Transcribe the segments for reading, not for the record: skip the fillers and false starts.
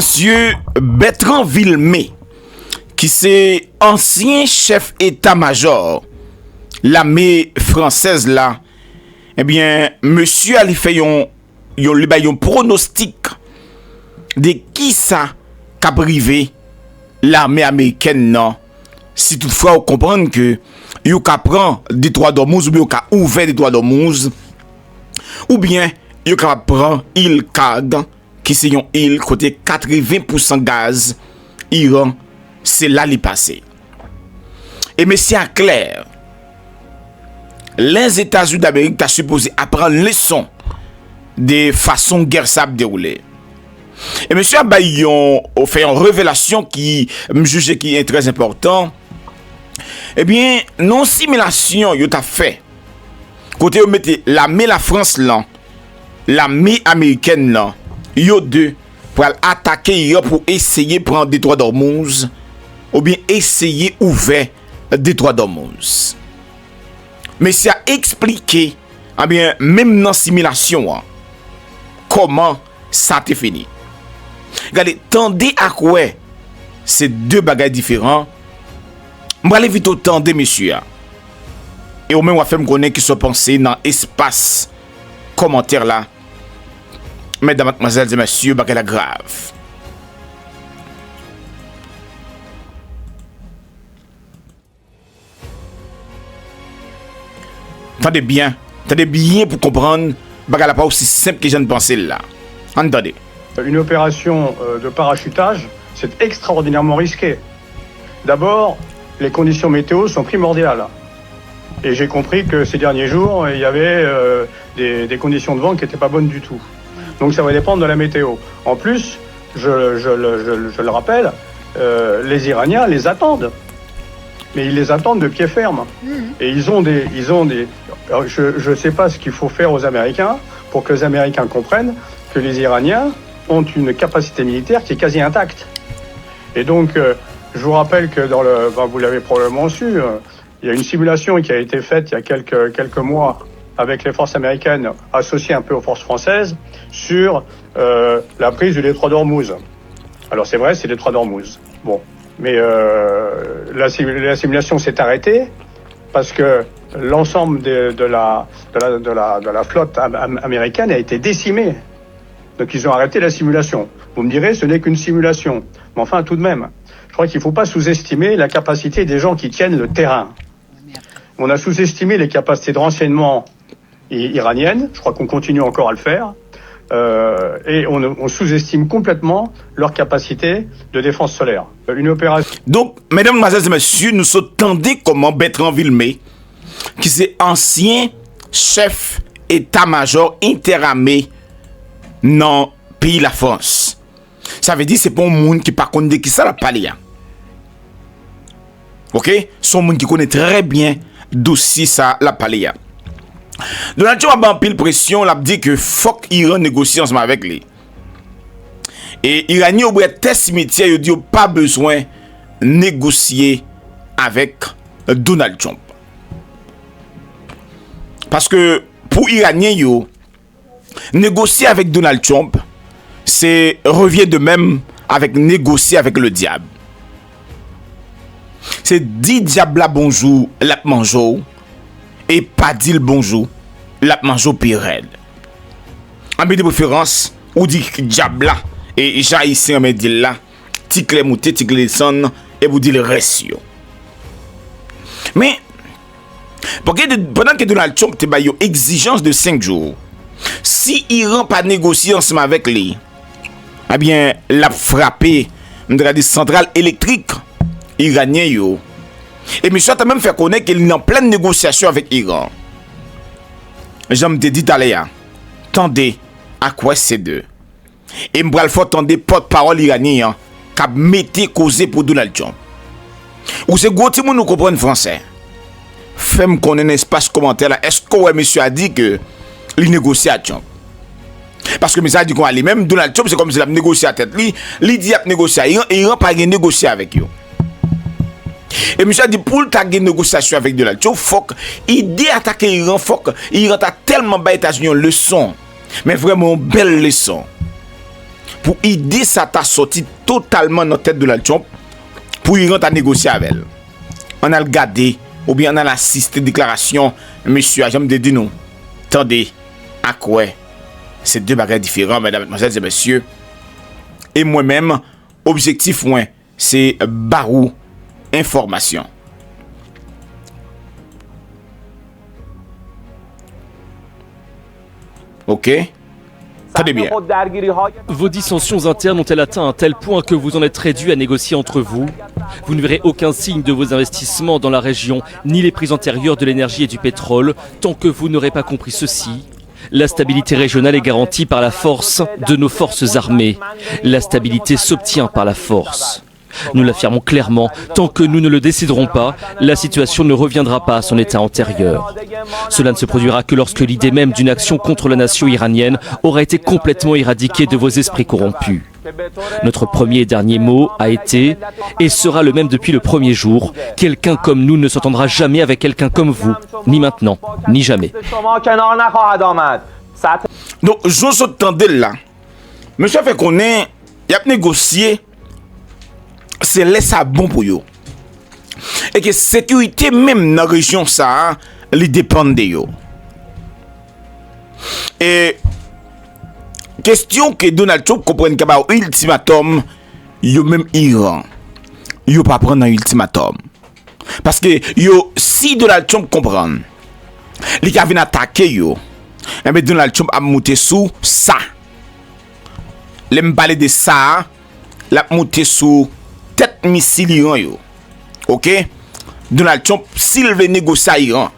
Monsieur Bertrand Villemé, qui c'est ancien chef état-major, l'armée française là, eh bien, monsieur a fait un pronostic de qui ça qu'a privé l'armée américaine non. Si toutefois vous comprenez que vous prend des droits d'Ormuz ou bien vous ouvert des droits d'Ormuz ou bien vous prend île Cad qui c'est une île côté 80% gaz Iran, c'est là li passé. Et monsieur a clair, les États-Unis d'Amérique t'as supposé apprendre leçon de façon guerre ça déroulée. Et monsieur a fait une révélation qui me juge qui est très important. Eh bien, non simulation yo t'a fait. Côté vous mettez l'armée la France là, l'armée américaine là, yo deux pour attaquer Iran pour essayer de prendre des droits d'Ormuz ou bien essayer ouvert des droits d'Ormuz. Mais ça a expliqué, eh bien, même dans simulation, hein, comment ça t'est fini. Regardez, tendez à quoi c'est deux bagages différents. Je vais aller vite au tendez, messieurs. Et au même, on va faire me connaître qui sont pensés dans l'espace commentaire là. Mesdames, mademoiselles et messieurs, bagaille la grave. Attendez bien pour comprendre, bagaille pas aussi simple que je ne pensais là. Entendez. Une opération de parachutage, c'est extraordinairement risqué. D'abord, les conditions météo sont primordiales. Et j'ai compris que ces derniers jours, il y avait des conditions de vent qui n'étaient pas bonnes du tout. Donc ça va dépendre de la météo. En plus, je le rappelle, les Iraniens les attendent. Mais ils les attendent de pied ferme. Et ils ont des. Alors, je ne sais pas ce qu'il faut faire aux Américains pour que les Américains comprennent que les Iraniens ont une capacité militaire qui est quasi intacte. Et donc, je vous rappelle que vous l'avez probablement su, il y a une simulation qui a été faite il y a quelques mois avec les forces américaines associées un peu aux forces françaises sur la prise du détroit d'Ormuz. Alors c'est vrai, c'est le détroit d'Ormuz. Bon, mais la simulation s'est arrêtée parce que l'ensemble de la flotte américaine a été décimé. Donc ils ont arrêté la simulation. Vous me direz, ce n'est qu'une simulation. Mais enfin, tout de même, je crois qu'il ne faut pas sous-estimer la capacité des gens qui tiennent le terrain. On a sous-estimé les capacités de renseignement iraniennes. Je crois qu'on continue encore à le faire. Et on sous-estime complètement leur capacité de défense solaire. Une opération... Donc, mesdames, mademoiselles et messieurs, nous entendez comment Bertrand Villemé, qui est ancien chef état-major interarmé dans le pays de la France. Ça veut dire que c'est pas un monde qui par contre qui ça la parler. OK? C'est un monde qui connaît très bien dossier ça la parler. Donald Trump a pile pression, il a dit que faut qu'Iran négocie ensemble avec lui. Et Iranien au test cimetière, il dit pas besoin de négocier avec Donald Trump. Parce que pour Iranien yo négocier avec Donald Trump, c'est revient de même avec négocier avec le diable. C'est dit diable bonjour, la mangeau et pas dit le bonjour, la mangeau pirel. En de préférence, ou dit diable et jaïsien me dit là, ticle mouté, ticle son et vous dit le reste. Mais pendant que Donald Trump te ba yo exigence de 5 jours, si Iran pas négocié ensemble avec lui, eh bien, l'a frappé une centrale électrique iranien yo. Et monsieur a même fait connaître qu'il est en pleine négociation avec Iran. J'aime te dit à tendez à quoi c'est deux. Et m'bral faut tendez porte-parole iranien qui a mis causé pour Donald Trump. Ou c'est gros ti moun nous comprendre français. Fais-moi connaître un espace commentaire là. Est-ce que ouais, monsieur a dit que il négocie à Trump? Parce que monsieur a dit qu'on allait même Donald Trump c'est comme si il a négocié à tête. Il dit a négocié à Iran et Iran pas négocier avec eux. Et monsieur a dit pour ta négociation avec Donald Trump, faut qu'il attaquer Iran, faut que Iran a tellement bas États-Unis une leçon, mais vraiment une belle leçon. pour aider ça t'a sorti totalement dans la tête de Donald Trump pour y rentrer à négocier avec elle. On a regardé ou bien on a assisté déclaration monsieur Ajam de dit non. Attendez, à quoi c'est deux bagages différents, mesdames, mesdemoiselles et messieurs. Et moi-même, objectif moins, c'est barou information. Ok? Très bien. Vos dissensions internes ont-elles atteint un tel point que vous en êtes réduit à négocier entre vous? Vous ne verrez aucun signe de vos investissements dans la région, ni les prix antérieurs de l'énergie et du pétrole, tant que vous n'aurez pas compris ceci. La stabilité régionale est garantie par la force de nos forces armées. La stabilité s'obtient par la force. Nous l'affirmons clairement, tant que nous ne le déciderons pas, la situation ne reviendra pas à son état antérieur. Cela ne se produira que lorsque l'idée même d'une action contre la nation iranienne aura été complètement éradiquée de vos esprits corrompus. Notre premier et dernier mot a été, et sera le même depuis le premier jour, quelqu'un comme nous ne s'entendra jamais avec quelqu'un comme vous, ni maintenant, ni jamais. Donc, je suis entendu là. Monsieur fait qu'on est, il a négocié. C'est laissé bon pour yo. Et que sécurité même dans la région ça, elle dépend de yo. Et question que Donald Trump comprenne qu'il y a un ultimatum, yo même Iran, yo pas prendre un ultimatum. Parce que yo si Donald Trump comprend, il a venu attaquer yo. Et bien Donald Trump a monté sous ça. L'aime parler de ça, l'a monté sous tête missile Iran yo. OK? Donald Trump s'il veut négocier avec Iran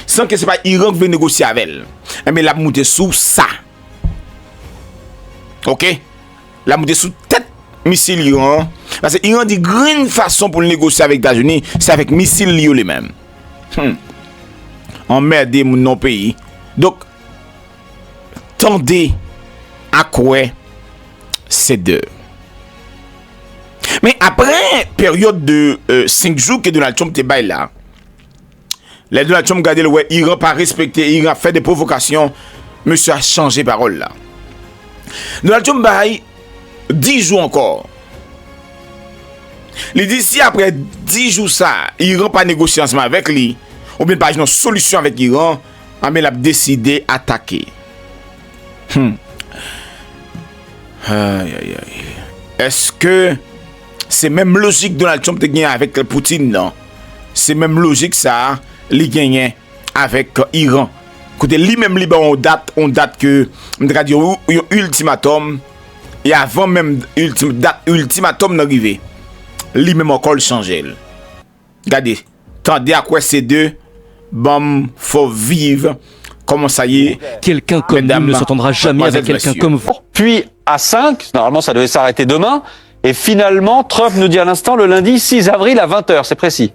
sans que c'est pas Iran qui veut négocier avec elle. Mais la monter sous ça. OK? La monter sous tête missile Iran parce que Iran dit grande façon pour négocier avec les États-Unis, c'est avec missile Iran les mêmes. Emmerder mon non pays. Donc tendez à quoi c'est deux. Mais après période de 5 jours que Donald Trump était là, les Donald Trump regardait le ouais, Iran pas respecté, Iran fait des provocations, monsieur a changé parole là. Donald Trump bail 10 jours encore. Il dit si après 10 jours ça, Iran pas négocié ensemble avec lui, ou bien pas une solution avec Iran, mais il a décidé d'attaquer. Est-ce que c'est même logique Donald Trump de gagner avec Poutine non? C'est même logique ça, il gagne avec Iran. Côté lui-même on date que on va dire un ultimatum et avant même ultimatum d'arriver. Lui-même encore changer. Regardez, tendez à quoi ces deux bon faut vivre. Comment ça y est? Quelqu'un comme nous ne s'entendra jamais avec quelqu'un comme vous. Puis à 5, normalement ça devait s'arrêter demain. Et finalement, Trump nous dit à l'instant le lundi 6 avril à 20h, c'est précis.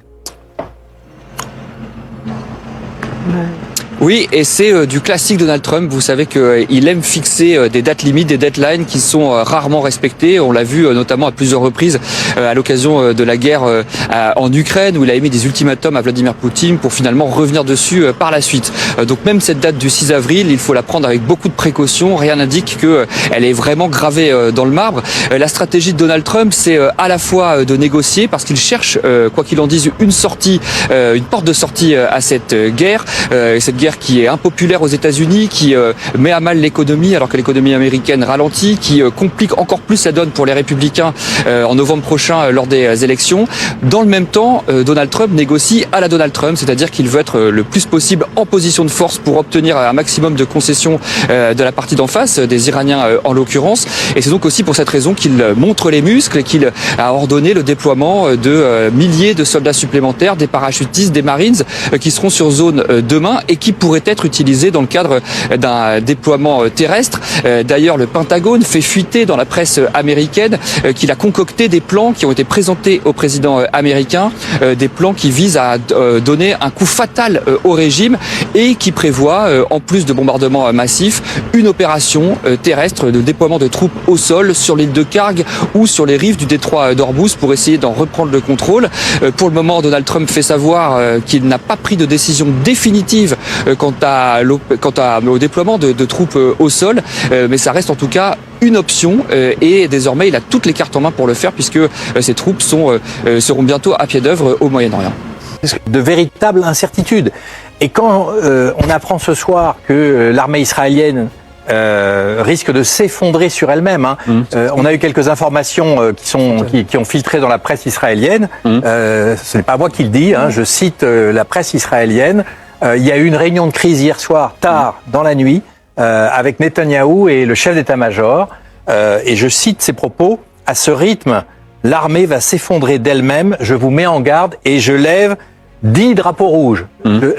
Oui, et c'est du classique Donald Trump. Vous savez qu'il aime fixer des dates limites, des deadlines qui sont rarement respectées. On l'a vu notamment à plusieurs reprises à l'occasion de la guerre en Ukraine, où il a émis des ultimatums à Vladimir Poutine pour finalement revenir dessus par la suite. Donc même cette date du 6 avril, il faut la prendre avec beaucoup de précaution. Rien n'indique qu'elle est vraiment gravée dans le marbre. La stratégie de Donald Trump, c'est à la fois de négocier, parce qu'il cherche, quoi qu'il en dise, une sortie, une porte de sortie à cette guerre qui est impopulaire aux États-Unis, qui met à mal l'économie alors que l'économie américaine ralentit, qui complique encore plus la donne pour les républicains en novembre prochain lors des élections. Dans le même temps, Donald Trump négocie à la Donald Trump, c'est-à-dire qu'il veut être le plus possible en position de force pour obtenir un maximum de concessions de la partie d'en face, des Iraniens en l'occurrence. Et c'est donc aussi pour cette raison qu'il montre les muscles et qu'il a ordonné le déploiement de milliers de soldats supplémentaires, des parachutistes, des Marines qui seront sur zone demain et qui pourrait être utilisé dans le cadre d'un déploiement terrestre. D'ailleurs, le Pentagone fait fuiter dans la presse américaine qu'il a concocté des plans qui ont été présentés au président américain, des plans qui visent à donner un coup fatal au régime et qui prévoient, en plus de bombardements massifs, une opération terrestre de déploiement de troupes au sol sur l'île de Karg ou sur les rives du détroit d'Ormuz pour essayer d'en reprendre le contrôle. Pour le moment, Donald Trump fait savoir qu'il n'a pas pris de décision définitive quant au déploiement de troupes au sol, mais ça reste en tout cas une option et désormais il a toutes les cartes en main pour le faire puisque ses troupes seront bientôt à pied d'œuvre au Moyen-Orient. De véritables incertitudes. Et quand on apprend ce soir que l'armée israélienne risque de s'effondrer sur elle-même, on a eu quelques informations qui ont filtré dans la presse israélienne. Ce n'est pas moi qui le dis, je cite la presse israélienne. Il y a eu une réunion de crise hier soir, tard dans la nuit, avec Netanyahou et le chef d'état-major. Et je cite ces propos: à ce rythme, l'armée va s'effondrer d'elle-même. Je vous mets en garde et je lève 10 drapeaux rouges.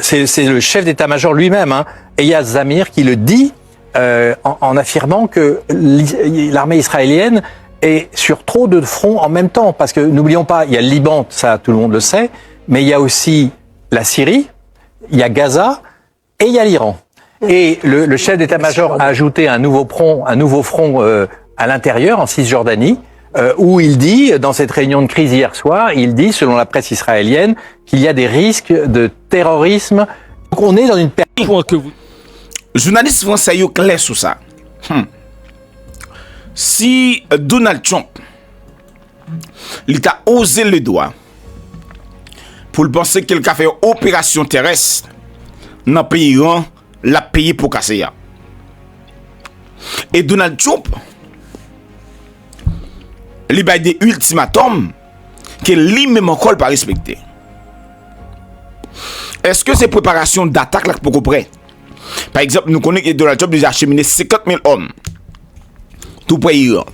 C'est le chef d'état-major lui-même, Eyal Zamir, qui le dit en affirmant que l'armée israélienne est sur trop de fronts en même temps. Parce que n'oublions pas, il y a le Liban, ça tout le monde le sait, mais il y a aussi la Syrie, il y a Gaza et il y a l'Iran. Et le chef d'état-major a ajouté un nouveau front à l'intérieur, en Cisjordanie, où il dit, dans cette réunion de crise hier soir, il dit, selon la presse israélienne, qu'il y a des risques de terrorisme. Donc on est dans une période... Journaliste français est clair sur ça. Si Donald Trump il a osé le doigt pour le penser qu'il a fait une opération terrestre dans le pays Iran, l'a payé pour casser ya. Et Donald Trump il a des ultimatums que lui-même encore pas respecté. Est-ce que ces préparations d'attaque là pour près? Par exemple, nous connaissons que Donald Trump a déjà acheminé 50 000 hommes tout près Iran.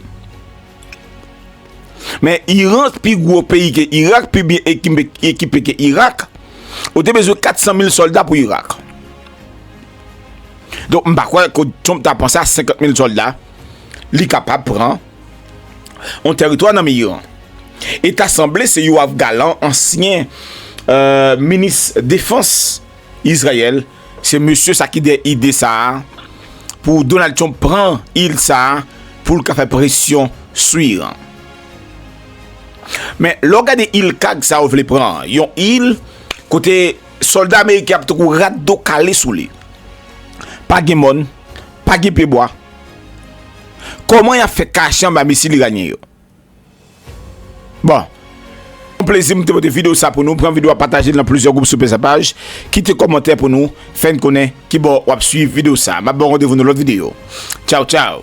Mais Iran, plus gros pays que Irak, plus bien équipé que Irak, on a besoin de 400 000 soldats pour Irak. Donc, je ne sais pas que Trump a pensé à 50 000 soldats, il est capable de prendre un territoire dans l'Iran. Et assemblé, c'est Yoav Gallant, ancien ministre défense Israël. C'est monsieur ça qui a idée ça pour Donald Trump prend il ça pour le faire pression sur Iran. Mais l'organe il kag ça veut prendre. Yon il côté soldat américain a trop rado calé sous lui. Pas de monde, pas de bois. Comment il a fait cacher un missile iranien? Bon, un plaisir de votre vidéo ça pour nous. Prendre vidéo à partager dans plusieurs groupes sur sa page. Quittez commentaire pour nous. Faites connaître qui bon suivre vidéo ça. Ma bon rendez-vous dans l'autre vidéo. Ciao ciao.